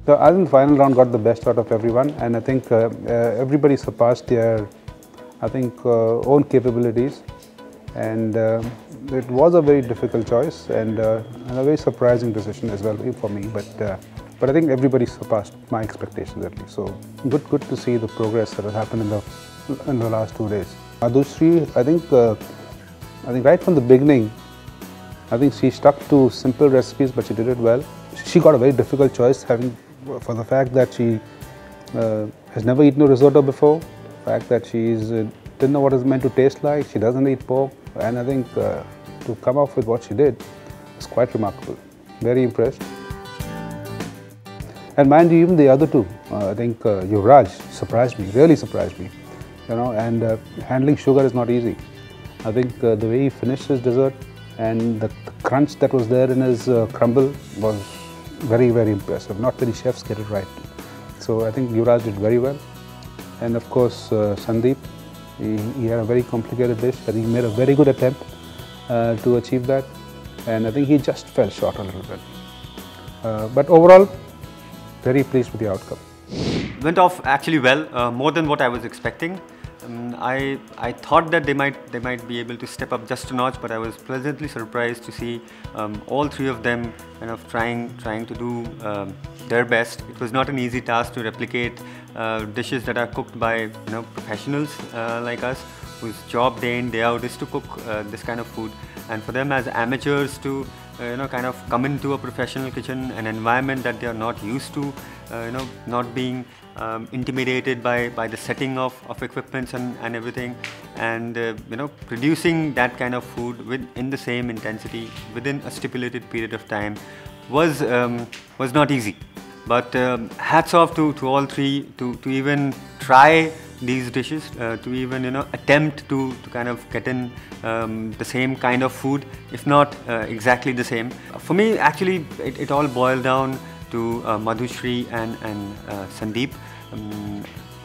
So I think the final round got the best out of everyone, and I think everybody surpassed their, own capabilities, and it was a very difficult choice and a very surprising decision as well for me. But I think everybody surpassed my expectations at least. So good to see the progress that has happened in the last 2 days. Madhushri, I think right from the beginning, I think she stuck to simple recipes, but she did it well. She got a very difficult choice, for the fact that she has never eaten a risotto before, the fact that she didn't know what it's meant to taste like, she doesn't eat pork, and I think to come up with what she did is quite remarkable. Very impressed. And mind you, even the other two, I think Yuvraj surprised me, really surprised me. And handling sugar is not easy. I think the way he finished his dessert and the crunch that was there in his crumble was very, very impressive. Not many chefs get it right. So I think Yuvraj did very well. And of course, Sandeep, he had a very complicated dish, but he made a very good attempt to achieve that. And I think he just fell short a little bit. But overall, very pleased with the outcome. Went off actually well, more than what I was expecting. I thought that they might be able to step up just a notch, but I was pleasantly surprised to see all three of them kind of trying to do their best. It was not an easy task to replicate dishes that are cooked by professionals like us, whose job day in day out is to cook this kind of food, and for them as amateurs to kind of come into a professional kitchen, an environment that they are not used to, not being intimidated by the setting of equipments and everything, and producing that kind of food in the same intensity within a stipulated period of time was not easy. But hats off to all three to even try these dishes, to even attempt to kind of get in the same kind of food, if not exactly the same. For me, actually, it all boiled down to Madhushri and Sandeep.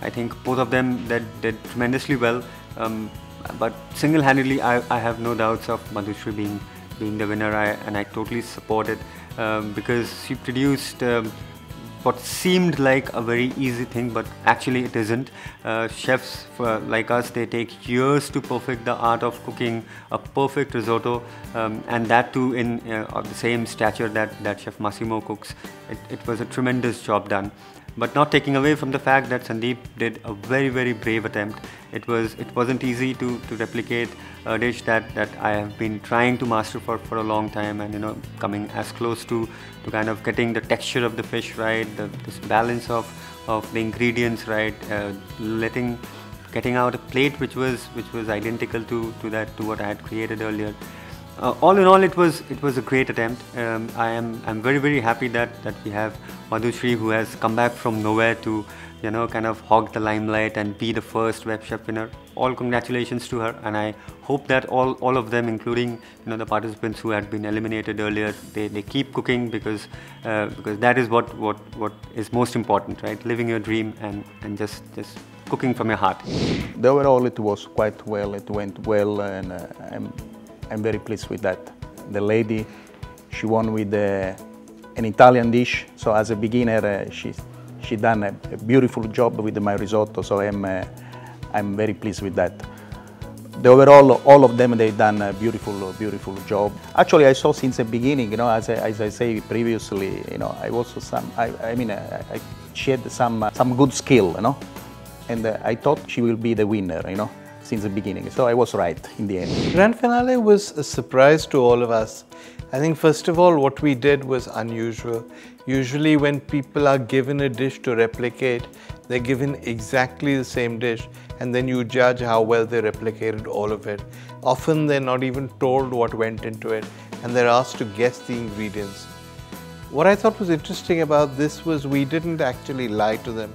I think both of them did tremendously well, but single-handedly, I have no doubts of Madhushri being the winner, and I totally support it because she produced what seemed like a very easy thing, but actually it isn't. Chefs like us, they take years to perfect the art of cooking a perfect risotto, and that too in of the same stature that Chef Massimo cooks. It was a tremendous job done. But not taking away from the fact that Sandeep did a very, very brave attempt. It wasn't easy to replicate a dish that I have been trying to master for a long time, and coming as close to kind of getting the texture of the fish right, this balance of the ingredients right, getting out a plate which was identical to what I had created earlier. All in all, it was a great attempt. I'm very, very happy that we have Madhushri, who has come back from nowhere to kind of hog the limelight and be the first WebChef winner. All congratulations to her, and I hope that all of them, including the participants who had been eliminated earlier, they keep cooking because that is what is most important, right? Living your dream and just cooking from your heart. The overall, it was quite well. It went well, and I'm very pleased with that. The lady, she won with an Italian dish, so as a beginner, she done a beautiful job with my risotto, so I'm very pleased with that. The overall, all of them, they've done a beautiful job. Actually, I saw since the beginning, as I say previously, I also she had some good skill, and I thought she will be the winner, since the beginning. So I was right in the end. Grand finale was a surprise to all of us. I think first of all, what we did was unusual. Usually when people are given a dish to replicate, they're given exactly the same dish, and then you judge how well they replicated all of it. Often they're not even told what went into it, and they're asked to guess the ingredients. What I thought was interesting about this was we didn't actually lie to them.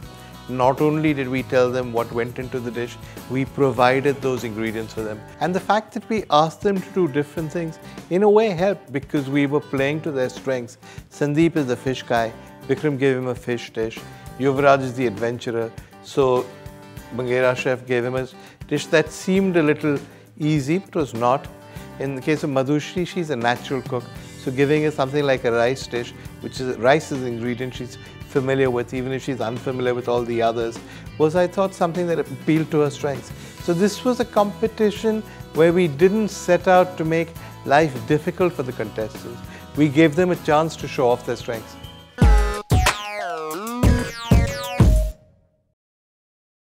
Not only did we tell them what went into the dish, we provided those ingredients for them. And the fact that we asked them to do different things, in a way helped because we were playing to their strengths. Sandeep is the fish guy, Vikram gave him a fish dish, Yuvraj is the adventurer, so Banghera chef gave him a dish that seemed a little easy, but was not. In the case of Madhushri, she's a natural cook. So giving her something like a rice dish, which is rice is an ingredient she's familiar with, even if she's unfamiliar with all the others, was, I thought, something that appealed to her strengths. So this was a competition where we didn't set out to make life difficult for the contestants. We gave them a chance to show off their strengths.